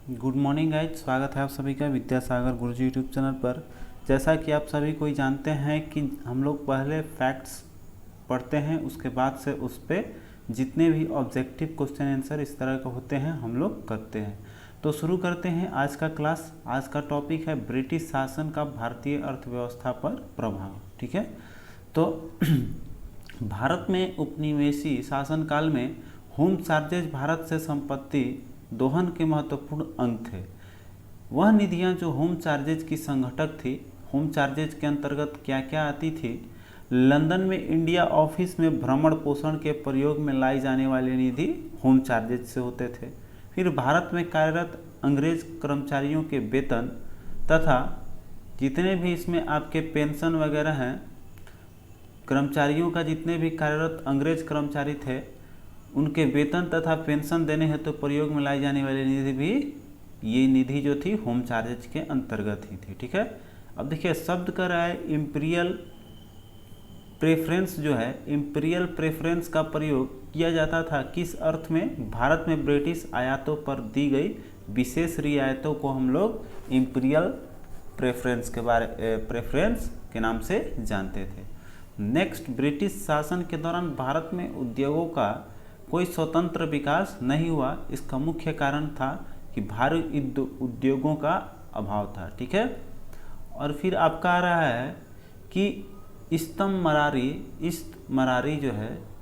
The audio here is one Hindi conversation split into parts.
गुड मॉर्निंग गाइज, स्वागत है आप सभी का विद्यासागर गुरुजी यूट्यूब चैनल पर। जैसा कि आप सभी कोई जानते हैं कि हम लोग पहले फैक्ट्स पढ़ते हैं, उसके बाद से उस पर जितने भी ऑब्जेक्टिव क्वेश्चन आंसर इस तरह के होते हैं हम लोग करते हैं। तो शुरू करते हैं आज का क्लास। आज का टॉपिक है ब्रिटिश शासन का भारतीय अर्थव्यवस्था पर प्रभाव। ठीक है, तो भारत में उपनिवेशी शासनकाल में होम चार्जेज भारत से संपत्ति दोहन के महत्वपूर्ण अंग थे। वह निधियां जो होम चार्जेज की संघटक थी, होम चार्जेज के अंतर्गत क्या क्या आती थी। लंदन में इंडिया ऑफिस में भ्रमण पोषण के प्रयोग में लाई जाने वाली निधि होम चार्जेज से होते थे। फिर भारत में कार्यरत अंग्रेज कर्मचारियों के वेतन तथा जितने भी इसमें आपके पेंशन वगैरह हैं, कर्मचारियों का जितने भी कार्यरत अंग्रेज कर्मचारी थे उनके वेतन तथा पेंशन देने हेतु तो प्रयोग में लाई जाने वाली निधि भी, ये निधि जो थी होम चार्जेज के अंतर्गत ही थी। ठीक है, अब देखिए शब्द कर रहा है इम्पीरियल प्रेफरेंस। जो है इम्पीरियल प्रेफरेंस का प्रयोग किया जाता था किस अर्थ में? भारत में ब्रिटिश आयातों पर दी गई विशेष रियायतों को हम लोग इम्पीरियल प्रेफरेंस के नाम से जानते थे। नेक्स्ट, ब्रिटिश शासन के दौरान भारत में उद्योगों का कोई स्वतंत्र विकास नहीं हुआ। इसका मुख्य कारण था कि भारी उद्योगों का अभाव था। ठीक है, और फिर आपका आ रहा है कि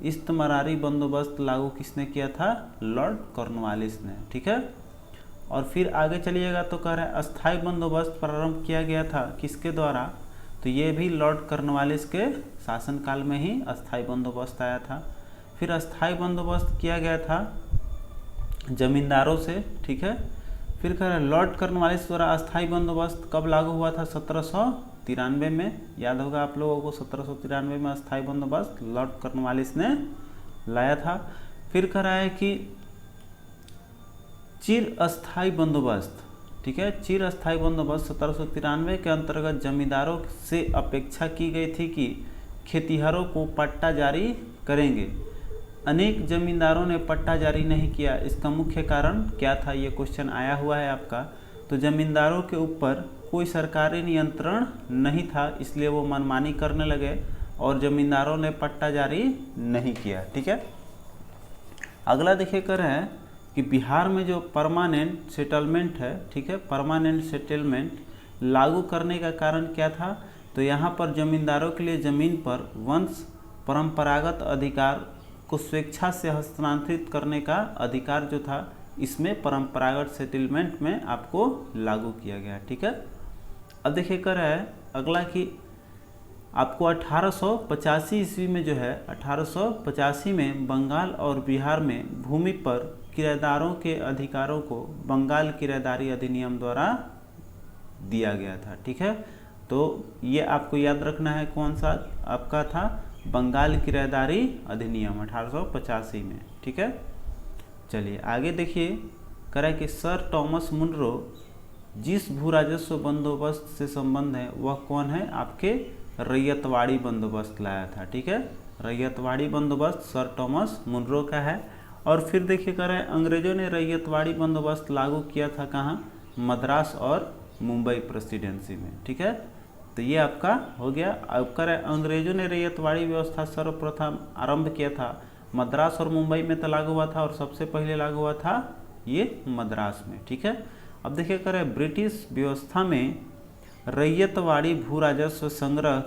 इस्तमरारी बंदोबस्त लागू किसने किया था? लॉर्ड कॉर्नवालिस ने। ठीक है, और फिर आगे चलिएगा तो कह रहा है अस्थायी बंदोबस्त प्रारंभ किया गया था किसके द्वारा? तो ये भी लॉर्ड कॉर्नवालिस के शासनकाल में ही अस्थायी बंदोबस्त आया था। फिर अस्थायी बंदोबस्त किया गया था जमींदारों से। ठीक है, फिर कह रहे लॉर्ड कॉर्नवालिस द्वारा अस्थायी बंदोबस्त कब लागू हुआ था? 1793 में। याद होगा आप लोगों को, 1793 में अस्थायी बंदोबस्त लॉर्ड कॉर्नवालिस ने लाया था। फिर कह रहा है कि चिर अस्थायी बंदोबस्त। ठीक है, चिर अस्थायी बंदोबस्त 1793 के अंतर्गत जमींदारों से अपेक्षा की गई थी कि खेतिहरों को पट्टा जारी करेंगे। अनेक जमींदारों ने पट्टा जारी नहीं किया। इसका मुख्य कारण क्या था? ये क्वेश्चन आया हुआ है आपका। तो जमींदारों के ऊपर कोई सरकारी नियंत्रण नहीं था, इसलिए वो मनमानी करने लगे और जमींदारों ने पट्टा जारी नहीं किया। ठीक है, अगला देखिए कर रहे हैं कि बिहार में जो परमानेंट सेटलमेंट है, ठीक है, परमानेंट सेटलमेंट लागू करने का कारण क्या था? तो यहाँ पर जमींदारों के लिए ज़मीन पर वंश परंपरागत अधिकार को स्वेच्छा से हस्तांतरित करने का अधिकार जो था, इसमें परंपरागत सेटलमेंट में आपको लागू किया गया। ठीक है, अब देखिए कर रहा है अगला कि आपको 1885 ईस्वी में जो है 1885 में बंगाल और बिहार में भूमि पर किराएदारों के अधिकारों को बंगाल किराएदारी अधिनियम द्वारा दिया गया था। ठीक है, तो ये आपको याद रखना है कौन सा आपका था? बंगाल किराएदारी अधिनियम 1885 में। ठीक है, चलिए आगे देखिए करा कि सर टॉमस मुनरो जिस भू राजस्व बंदोबस्त से संबंध है वह कौन है? आपके रैयतवाड़ी बंदोबस्त लाया था। ठीक है, रैयतवाड़ी बंदोबस्त सर टॉमस मुनरो का है। और फिर देखिए कह रहे हैं अंग्रेजों ने रैयतवाड़ी बंदोबस्त लागू किया था कहाँ? मद्रास और मुंबई प्रेसिडेंसी में। ठीक है, तो ये आपका हो गया। अब कह रहे अंग्रेजों ने रैयतवाड़ी व्यवस्था सर्वप्रथम आरंभ किया था मद्रास और मुंबई में तो लागू हुआ था, और सबसे पहले लागू हुआ था ये मद्रास में। ठीक है, अब देखिए कह रहे ब्रिटिश व्यवस्था में रैयतवाड़ी भू राजस्व संग्रह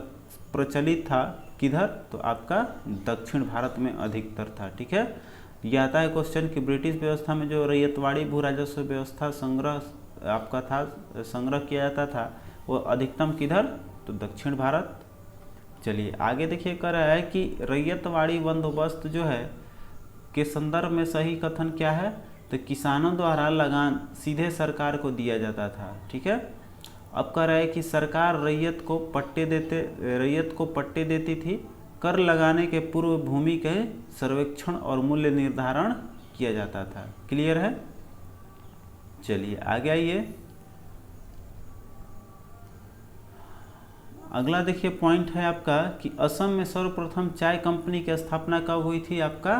प्रचलित था किधर? तो आपका दक्षिण भारत में अधिकतर था। ठीक है, यह आता है क्वेश्चन कि ब्रिटिश व्यवस्था में जो रैयतवाड़ी भू राजस्व व्यवस्था संग्रह आपका था, संग्रह किया जाता था, वो अधिकतम किधर? तो दक्षिण भारत। चलिए आगे देखिए कर रहा है कि रैयतवाड़ी बंदोबस्त जो है के संदर्भ में सही कथन क्या है? तो किसानों द्वारा लगान सीधे सरकार को दिया जाता था। ठीक है, अब कह रहा है कि सरकार रैयत को पट्टे देती थी। कर लगाने के पूर्व भूमि के सर्वेक्षण और मूल्य निर्धारण किया जाता था। क्लियर है? चलिए आगे आइए। अगला देखिए पॉइंट है आपका कि असम में सर्वप्रथम चाय कंपनी की स्थापना कब हुई थी? आपका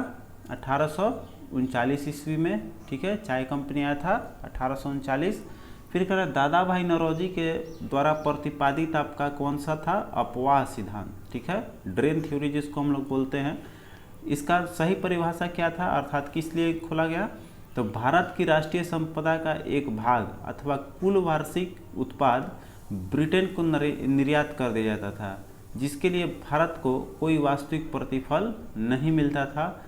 1839 ईस्वी में, ठीक है, चाय कंपनी आया था 1839। फिर कह रहा है दादा भाई नौरोजी के द्वारा प्रतिपादित आपका कौन सा था, अपवाह सिद्धांत, ठीक है, ड्रेन थ्योरी जिसको हम लोग बोलते हैं। इसका सही परिभाषा क्या था, अर्थात किस लिए खोला गया, तो भारत की राष्ट्रीय संपदा का एक भाग अथवा कुल वार्षिक उत्पाद ब्रिटेन को निर्यात कर दिया जाता था, जिसके लिए भारत को कोई वास्तविक प्रतिफल नहीं मिलता था।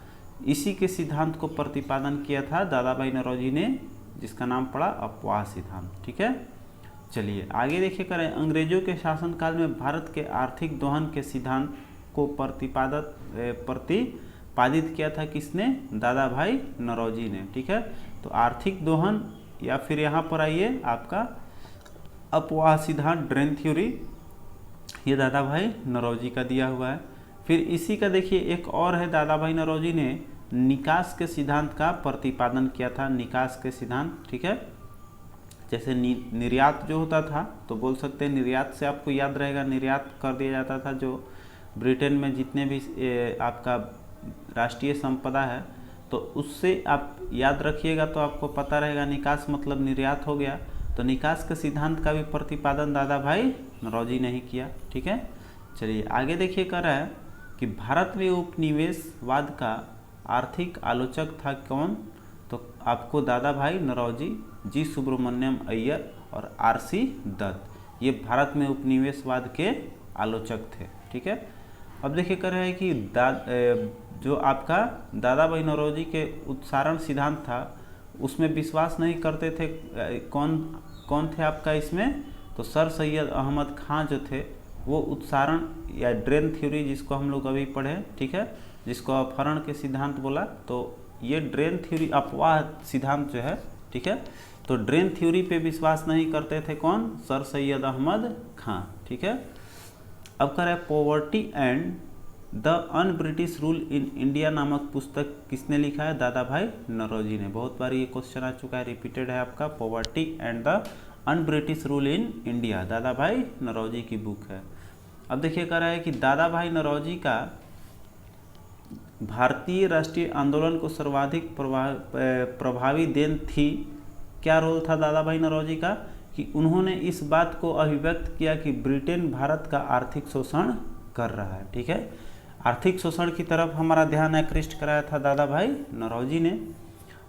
इसी के सिद्धांत को प्रतिपादन किया था दादा भाई नौरोजी ने, जिसका नाम पड़ा अपवाह सिद्धांत, ठीक है। चलिए आगे देखिए, करें अंग्रेजों के शासनकाल में भारत के आर्थिक दोहन के सिद्धांत को प्रतिपादित किया था किसने, दादा भाई नौरोजी ने, ठीक है। तो आर्थिक दोहन या फिर यहाँ पर आइए आपका अपवाह सिद्धांत, ड्रेन थ्योरी, ये दादा भाई नौरोजी का दिया हुआ है। फिर इसी का देखिए एक और है, दादा भाई नौरोजी ने निकास के सिद्धांत का प्रतिपादन किया था, निकास के सिद्धांत, ठीक है। जैसे निर्यात जो होता था तो बोल सकते हैं निर्यात से आपको याद रहेगा, निर्यात कर दिया जाता था जो ब्रिटेन में जितने भी आपका राष्ट्रीय संपदा है, तो उससे आप याद रखिएगा तो आपको पता रहेगा, निकास मतलब निर्यात हो गया। तो निकास के सिद्धांत का भी प्रतिपादन दादा भाई नौरोजी ने ही किया, ठीक है। चलिए आगे देखिए, कह रहा है कि भारत में उपनिवेशवाद का आर्थिक आलोचक था कौन, तो आपको दादा भाई नौरोजी, जी सुब्रमण्यम अय्यर और आर.सी. दत्त, ये भारत में उपनिवेशवाद के आलोचक थे, ठीक है। अब देखिए कह रहे हैं कि जो आपका दादा भाई नौरोजी के उत्सारण सिद्धांत था उसमें विश्वास नहीं करते थे, कौन थे आपका इसमें, तो सर सैयद अहमद खां जो थे, वो उत्सारण या ड्रेन थ्योरी जिसको हम लोग अभी पढ़े, ठीक है, जिसको अपहरण के सिद्धांत बोला, तो ये ड्रेन थ्योरी अपवाह सिद्धांत जो है, ठीक है। तो ड्रेन थ्योरी पे विश्वास नहीं करते थे कौन, सर सैयद अहमद खां, ठीक है। अब कह रहा है poverty and the un British rule in India नामक पुस्तक किसने लिखा है, दादा भाई नौरोजी ने। बहुत बार ये क्वेश्चन आ चुका है, रिपीटेड है आपका, poverty and the un British rule in India, दादा भाई नौरोजी की बुक है। अब देखिए कह रहा है कि दादा भाई नौरोजी का भारतीय राष्ट्रीय आंदोलन को सर्वाधिक प्रभावी देन थी, क्या रोल था दादा भाई नौरोजी का, कि उन्होंने इस बात को अभिव्यक्त किया कि ब्रिटेन भारत का आर्थिक शोषण कर रहा है, ठीक है। आर्थिक शोषण की तरफ हमारा ध्यान आकृष्ट कराया था दादा भाई नौरोजी ने।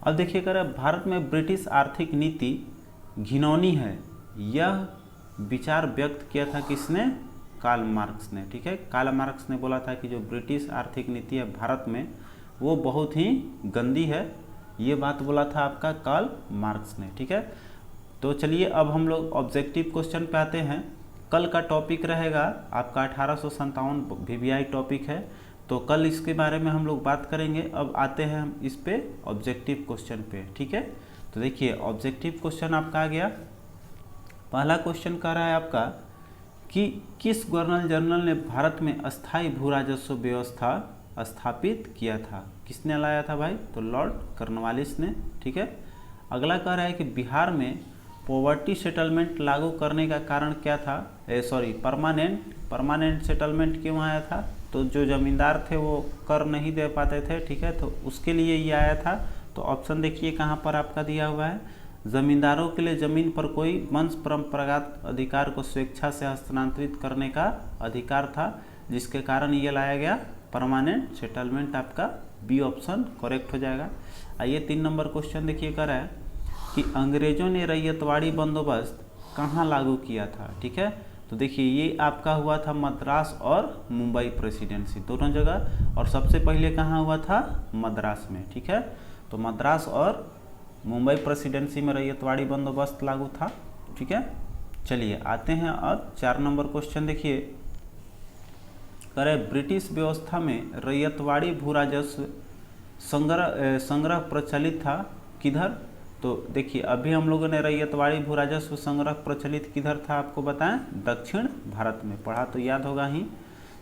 अब देखिए कह रहे हैं भारत में ब्रिटिश आर्थिक नीति घिनौनी है, यह विचार व्यक्त किया था किसने, कार्ल मार्क्स ने, ठीक है। कार्ल मार्क्स ने बोला था कि जो ब्रिटिश आर्थिक नीति है भारत में वो बहुत ही गंदी है, ये बात बोला था आपका कार्ल मार्क्स ने, ठीक है। तो चलिए अब हम लोग ऑब्जेक्टिव क्वेश्चन पे आते हैं। कल का टॉपिक रहेगा आपका 1857 VVI टॉपिक है, तो कल इसके बारे में हम लोग बात करेंगे। अब आते हैं हम इस पे ऑब्जेक्टिव क्वेश्चन पे, ठीक है। तो देखिए ऑब्जेक्टिव क्वेश्चन आपका आ गया। पहला क्वेश्चन कह रहा है आपका कि किस गवर्नर जनरल ने भारत में अस्थायी भू राजस्व व्यवस्था स्थापित किया था, किसने लाया था भाई, तो लॉर्ड कॉर्नवालिस ने, ठीक है। अगला कह रहा है कि बिहार में पॉवर्टी सेटलमेंट लागू करने का कारण क्या था, परमानेंट सेटलमेंट क्यों आया था, तो जो जमींदार थे वो कर नहीं दे पाते थे, ठीक है, तो उसके लिए ये आया था। तो ऑप्शन देखिए कहाँ पर आपका दिया हुआ है, जमींदारों के लिए जमीन पर कोई वंश परंपरागत अधिकार को स्वेच्छा से हस्तांतरित करने का अधिकार था, जिसके कारण ये लाया गया परमानेंट सेटलमेंट, आपका बी ऑप्शन करेक्ट हो जाएगा। आइए 3 नंबर क्वेश्चन देखिए, कर रहा है कि अंग्रेजों ने रैयतवाड़ी बंदोबस्त कहाँ लागू किया था, ठीक है। तो देखिए ये आपका हुआ था मद्रास और मुंबई प्रेसिडेंसी, दोनों जगह, और सबसे पहले कहाँ हुआ था, मद्रास में, ठीक है। तो मद्रास और मुंबई प्रेसिडेंसी में रैयतवाड़ी बंदोबस्त लागू था, ठीक है। चलिए आते हैं अब 4 नंबर क्वेश्चन देखिए, करें ब्रिटिश व्यवस्था में रैयतवाड़ी भू राजस्व संग्रह प्रचलित था किधर, तो देखिए अभी हम लोगों ने रैयतवाड़ी भू राजस्व संग्रह प्रचलित किधर था आपको बताएं, दक्षिण भारत में, पढ़ा तो याद होगा ही।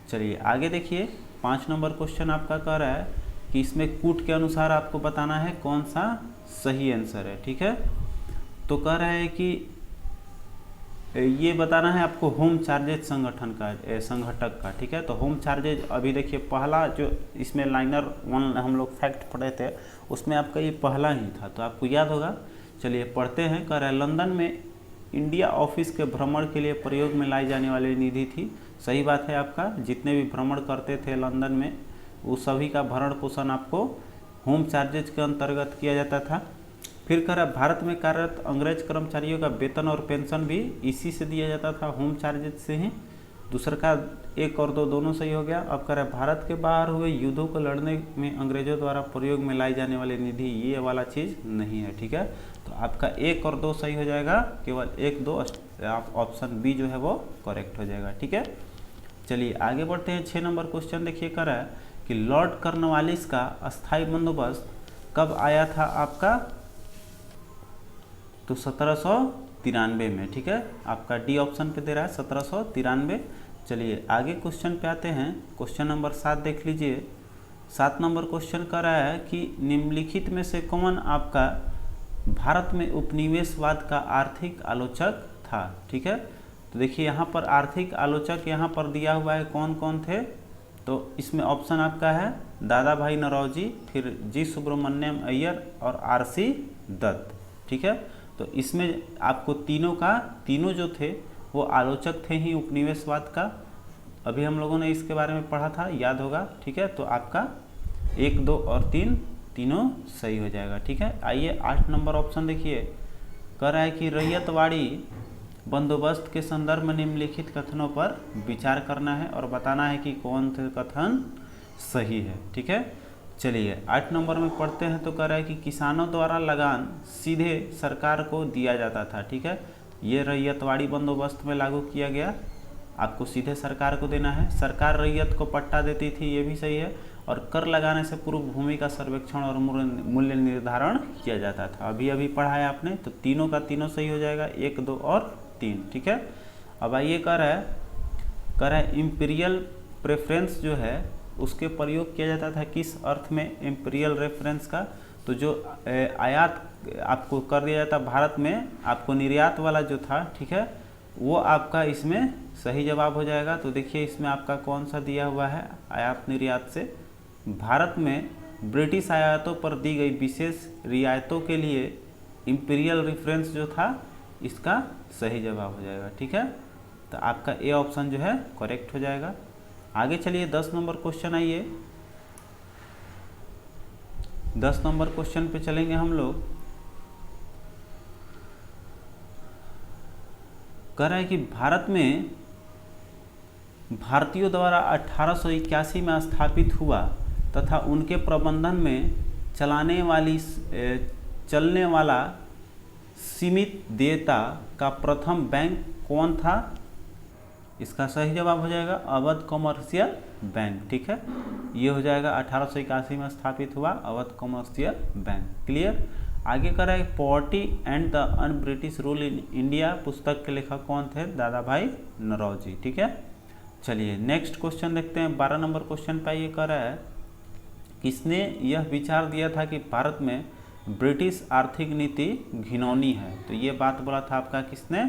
चलिए आगे देखिए 5 नंबर क्वेश्चन आपका कह रहा है कि इसमें कूट के अनुसार आपको बताना है कौन सा सही आंसर है, ठीक है। तो कह रहा है कि ये बताना है आपको होम चार्जेज संगठन का संघटक का, ठीक है। तो होम चार्जेज अभी देखिए पहला जो इसमें लाइनर वन हम लोग फैक्ट पढ़े थे उसमें आपका ये पहला ही था, तो आपको याद होगा। चलिए पढ़ते हैं। कह रहा है लंदन में इंडिया ऑफिस के भ्रमण के लिए प्रयोग में लाई जाने वाली निधि थी। सही बात है आपका, जितने भी भ्रमण करते थे लंदन में वो सभी का भरण पोषण आपको होम चार्जेज के अंतर्गत किया जाता था। फिर कह रहा है भारत में कार्यरत अंग्रेज कर्मचारियों का वेतन और पेंशन भी इसी से दिया जाता था, होम चार्जेज से ही। दूसरा का 1 और 2 दोनों सही हो गया। अब कह रहा है भारत के बाहर हुए युद्धों को लड़ने में अंग्रेजों द्वारा प्रयोग में लाई जाने वाली निधि ये वाला चीज़ नहीं है, ठीक है। तो आपका 1 और 2 सही हो जाएगा, केवल 1, 2 आप ऑप्शन बी जो है वो करेक्ट हो जाएगा, ठीक है। चलिए आगे बढ़ते हैं। 6 नंबर क्वेश्चन देखिए, कह रहा है कि लॉर्ड कॉर्नवालिस का अस्थायी बंदोबस्त कब आया था आपका, तो 1793 में, ठीक है। आपका डी ऑप्शन पे दे रहा है 1793। चलिए आगे क्वेश्चन पे आते हैं। क्वेश्चन नंबर 7 देख लीजिए। 7 नंबर क्वेश्चन कर रहा है कि निम्नलिखित में से कौन आपका भारत में उपनिवेशवाद का आर्थिक आलोचक था, ठीक है। तो देखिए यहाँ पर आर्थिक आलोचक यहाँ पर दिया हुआ है कौन कौन थे, तो इसमें ऑप्शन आपका है दादा भाई नौरोजी, फिर जी सुब्रमण्यम अय्यर और आर.सी. दत्त, ठीक है। तो इसमें आपको तीनों जो थे वो आलोचक थे ही उपनिवेशवाद का। अभी हम लोगों ने इसके बारे में पढ़ा था, याद होगा, ठीक है। तो आपका 1, 2 और 3 तीनों सही हो जाएगा, ठीक है। आइए 8 नंबर ऑप्शन देखिए। कह रहा है कि रैयतवाड़ी बंदोबस्त के संदर्भ में निम्नलिखित कथनों पर विचार करना है और बताना है कि कौन से कथन सही है, ठीक है। चलिए 8 नंबर में पढ़ते हैं। तो कह रहा है कि किसानों द्वारा लगान सीधे सरकार को दिया जाता था, ठीक है। ये रैयतवाड़ी बंदोबस्त में लागू किया गया, आपको सीधे सरकार को देना है। सरकार रैयत को पट्टा देती थी, ये भी सही है। और कर लगाने से पूर्व भूमि का सर्वेक्षण और मूल्य निर्धारण किया जाता था, अभी अभी पढ़ा है आपने। तो तीनों का तीनों सही हो जाएगा, 1, 2 और 3, ठीक है। अब आइए कह रहा है इम्पीरियल प्रेफरेंस जो है उसके प्रयोग किया जाता था किस अर्थ में, इम्पीरियल रेफरेंस का। तो जो आयात आपको कर दिया जाता भारत में, आपको निर्यात वाला जो था, ठीक है, वो आपका इसमें सही जवाब हो जाएगा। तो देखिए इसमें आपका कौन सा दिया हुआ है, आयात निर्यात से भारत में ब्रिटिश आयातों पर दी गई विशेष रियायतों के लिए इम्पीरियल रेफरेंस जो था इसका सही जवाब हो जाएगा, ठीक है। तो आपका ए ऑप्शन जो है करेक्ट हो जाएगा। आगे चलिए 10 नंबर क्वेश्चन, आइए 10 नंबर क्वेश्चन पे चलेंगे हम लोग। कह रहा है कि भारत में भारतीयों द्वारा 1881 में स्थापित हुआ तथा उनके प्रबंधन में चलने वाला सीमित देयता का प्रथम बैंक कौन था, इसका सही जवाब हो जाएगा अवध कमर्शियल बैंक, ठीक है। ये हो जाएगा 1881 में स्थापित हुआ अवध कमर्शियल बैंक, क्लियर। आगे कर रहा है poverty and the un British rule in India पुस्तक के लेखक कौन थे, दादा भाई नौरोजी, ठीक है। चलिए नेक्स्ट क्वेश्चन देखते हैं। 12 नंबर क्वेश्चन पे ये कह रहा है किसने यह विचार दिया था कि भारत में ब्रिटिश आर्थिक नीति घिनौनी है, तो ये बात बोला था आपका किसने,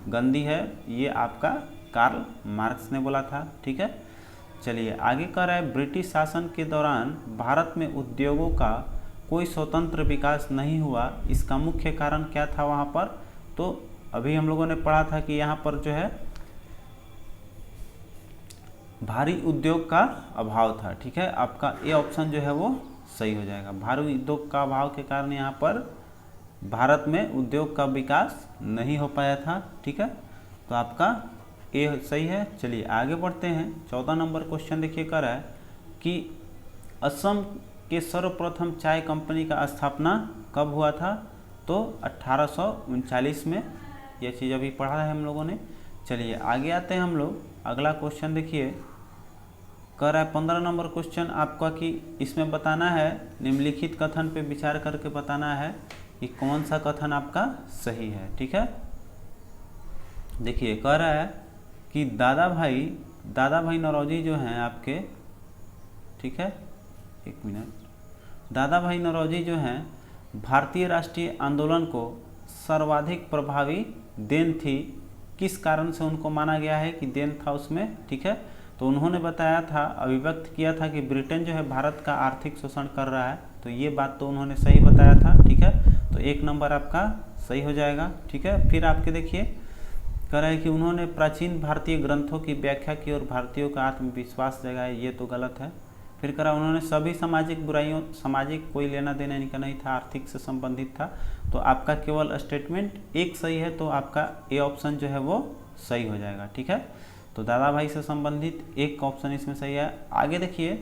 गांधी है, ये आपका कार्ल मार्क्स ने बोला था, ठीक है। चलिए आगे कह रहा है ब्रिटिश शासन के दौरान भारत में उद्योगों का कोई स्वतंत्र विकास नहीं हुआ, इसका मुख्य कारण क्या था वहाँ पर, तो अभी हम लोगों ने पढ़ा था कि यहाँ पर जो है भारी उद्योग का अभाव था, ठीक है। आपका ए ऑप्शन जो है वो सही हो जाएगा। भारी उद्योग का अभाव के कारण यहाँ पर भारत में उद्योग का विकास नहीं हो पाया था, ठीक है। तो आपका ए सही है। चलिए आगे बढ़ते हैं। 14 नंबर क्वेश्चन देखिए, कह रहा है कि असम के सर्वप्रथम चाय कंपनी का स्थापना कब हुआ था, तो 1839 में, यह चीज़ अभी पढ़ा है हम लोगों ने। चलिए आगे आते हैं हम लोग। अगला क्वेश्चन देखिए, कह रहा है 15 नंबर क्वेश्चन आपका कि इसमें बताना है, निम्नलिखित कथन पे विचार करके बताना है कि कौन सा कथन आपका सही है, ठीक है। देखिए कह रहा है कि दादा भाई नौरोजी जो हैं आपके, ठीक है, एक मिनट, दादा भाई नौरोजी जो हैं भारतीय राष्ट्रीय आंदोलन को सर्वाधिक प्रभावी देन थी किस कारण से उनको माना गया है कि देन था उसमें, ठीक है। तो उन्होंने बताया था, अभिव्यक्त किया था कि ब्रिटेन जो है भारत का आर्थिक शोषण कर रहा है, तो ये बात तो उन्होंने सही बताया था, ठीक है। तो 1 नंबर आपका सही हो जाएगा, ठीक है। फिर आपके देखिए कह रहा है कि उन्होंने प्राचीन भारतीय ग्रंथों की व्याख्या की और भारतीयों का आत्मविश्वास जगाया, ये तो गलत है। फिर कह रहा उन्होंने सभी सामाजिक बुराइयों, सामाजिक कोई लेना देना इनका नहीं था, आर्थिक से संबंधित था। तो आपका केवल स्टेटमेंट एक सही है, तो आपका ए ऑप्शन जो है वो सही हो जाएगा, ठीक है। तो दादा भाई से संबंधित एक ऑप्शन इसमें सही है। आगे देखिए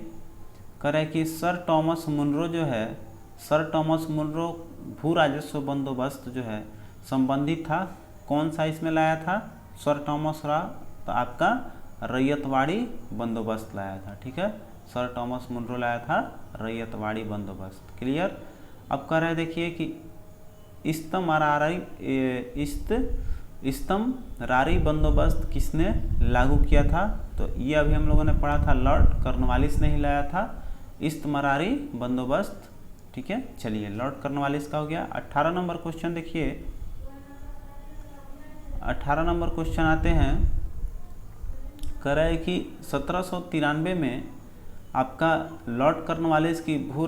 कह रहा है कि सर टॉमस मुनरो जो है, सर टॉमस मुनरो भू राजस्व बंदोबस्त जो है संबंधित था, कौन सा इसमें लाया था सर टॉमस रा, तो आपका रैयतवाड़ी बंदोबस्त लाया था, ठीक है। सर टॉमस मुनरो लाया था रैयतवाड़ी बंदोबस्त, क्लियर। अब कह रहा है देखिए कि इस्तमरारी बंदोबस्त किसने लागू किया था, तो ये अभी हम लोगों ने पढ़ा था, लॉर्ड कॉर्नवालिस ने ही लाया था इस्तमरारी बंदोबस्त, ठीक है। चलिए लॉर्ड कॉर्नवालिस का हो गया। 18 नंबर क्वेश्चन देखिए, 18 नंबर क्वेश्चन आते हैं, कह रहा है कि 1793 में आपका लॉर्ड कॉर्नवालिस की भू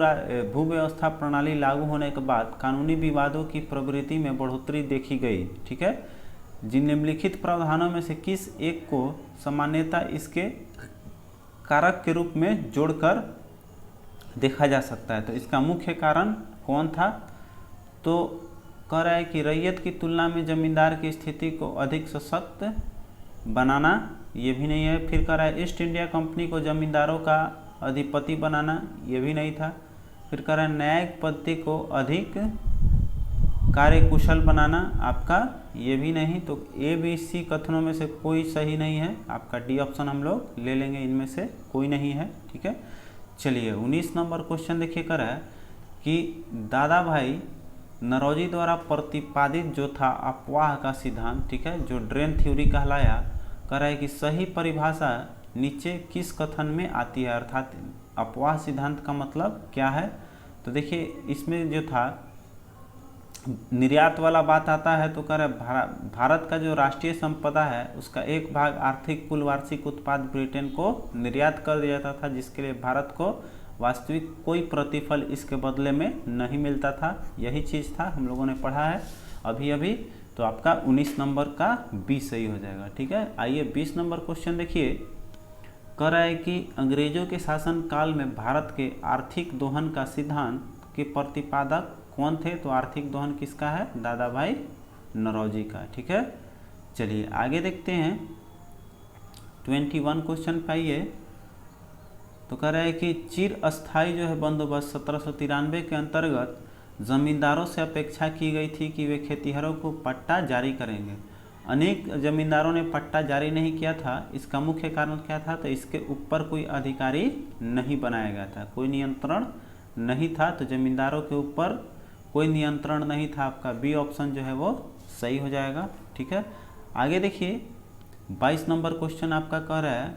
व्यवस्था प्रणाली लागू होने के बाद कानूनी विवादों की प्रवृत्ति में बढ़ोतरी देखी गई, ठीक है। जिन निम्नलिखित प्रावधानों में से किस एक को सामान्यता इसके कारक के रूप में जोड़कर देखा जा सकता है, तो इसका मुख्य कारण कौन था, तो कह रहा है कि रैयत की तुलना में जमींदार की स्थिति को अधिक सशक्त बनाना, ये भी नहीं है। फिर कह रहा है ईस्ट इंडिया कंपनी को जमींदारों का अधिपति बनाना, ये भी नहीं था। फिर कह रहा है न्यायिक पद्धति को अधिक कार्यकुशल बनाना, आपका ये भी नहीं। तो ए बी सी कथनों में से कोई सही नहीं है, आपका डी ऑप्शन हम लोग ले लेंगे, इनमें से कोई नहीं है, ठीक है। चलिए 19 नंबर क्वेश्चन देखिए, कर रहा है कि दादा भाई नरौजी द्वारा प्रतिपादित जो था अफवाह का सिद्धांत, ठीक है, जो ड्रेन थ्योरी कहलाया, कह रहा है कि सही परिभाषा नीचे किस कथन में आती है, अर्थात अफवाह सिद्धांत का मतलब क्या है। तो देखिए इसमें जो था निर्यात वाला बात आता है, तो कह रहा है भारत का जो राष्ट्रीय संपदा है उसका एक भाग आर्थिक कुल वार्षिक उत्पाद ब्रिटेन को निर्यात कर दिया जाता था, जिसके लिए भारत को वास्तविक कोई प्रतिफल इसके बदले में नहीं मिलता था। यही चीज़ था, हम लोगों ने पढ़ा है अभी अभी। तो आपका 19 नंबर का बी सही हो जाएगा, ठीक है। आइए 20 नंबर क्वेश्चन देखिए, कह रहा है कि अंग्रेजों के शासन काल में भारत के आर्थिक दोहन का सिद्धांत के प्रतिपादक कौन थे, तो आर्थिक दोहन किसका है, दादा भाई नरौजी का, ठीक है। चलिए आगे देखते हैं 21 क्वेश्चन पे आइए। तो कह रहा है कि चिर अस्थायी जो है बंदोबस्त 1793 के अंतर्गत जमींदारों से अपेक्षा की गई थी कि वे खेतिहरों को पट्टा जारी करेंगे। अनेक जमींदारों ने पट्टा जारी नहीं किया था, इसका मुख्य कारण क्या था, तो इसके ऊपर कोई अधिकारी नहीं बनाया गया था, कोई नियंत्रण नहीं था, तो जमींदारों के ऊपर कोई नियंत्रण नहीं था। आपका बी ऑप्शन जो है वो सही हो जाएगा, ठीक है। आगे देखिए 22 नंबर क्वेश्चन आपका कह रहा है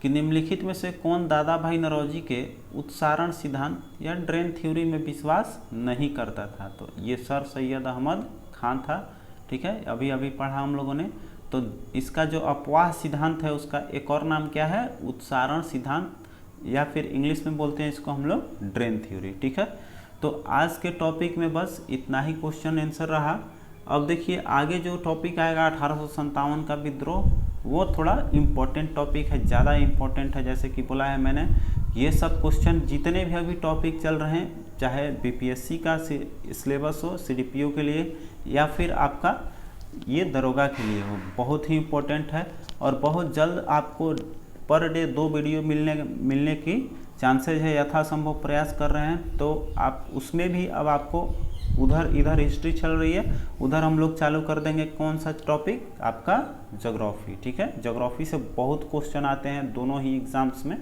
कि निम्नलिखित में से कौन दादा भाई नरौजी के उत्सारण सिद्धांत या ड्रेन थ्योरी में विश्वास नहीं करता था, तो ये सर सैयद अहमद खान था, ठीक है, अभी अभी पढ़ा हम लोगों ने। तो इसका जो अफवाह सिद्धांत है उसका एक और नाम क्या है, उत्सारण सिद्धांत, या फिर इंग्लिश में बोलते हैं इसको हम लोग ड्रेन थ्योरी, ठीक है। तो आज के टॉपिक में बस इतना ही क्वेश्चन आंसर रहा। अब देखिए आगे जो टॉपिक आएगा 1857 का विद्रोह, वो थोड़ा इम्पोर्टेंट टॉपिक है, ज़्यादा इम्पोर्टेंट है। जैसे कि बोला है मैंने, ये सब क्वेश्चन जितने भी अभी टॉपिक चल रहे हैं, चाहे बीपीएससी का सिलेबस हो, सीडीपीओ के लिए, या फिर आपका ये दरोगा के लिए हो, बहुत ही इम्पोर्टेंट है। और बहुत जल्द आपको पर डे 2 वीडियो मिलने की चांसेज है, यथासंभव प्रयास कर रहे हैं। तो आप उसमें भी अब आपको इधर हिस्ट्री चल रही है, उधर हम लोग चालू कर देंगे कौन सा टॉपिक, आपका ज्योग्राफी, ठीक है। ज्योग्राफी से बहुत क्वेश्चन आते हैं दोनों ही एग्जाम्स में,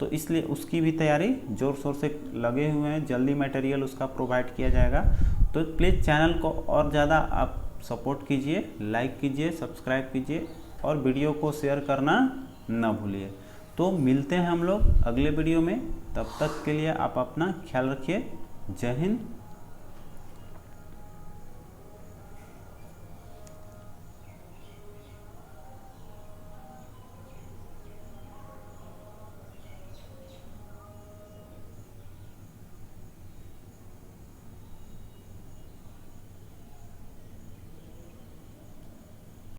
तो इसलिए उसकी भी तैयारी जोर शोर से लगे हुए हैं, जल्दी मटेरियल उसका प्रोवाइड किया जाएगा। तो प्लीज़ चैनल को और ज़्यादा आप सपोर्ट कीजिए, लाइक कीजिए, सब्सक्राइब कीजिए और वीडियो को शेयर करना ना भूलिए। तो मिलते हैं हम लोग अगले वीडियो में, तब तक के लिए आप अपना ख्याल रखिए। जय हिंद,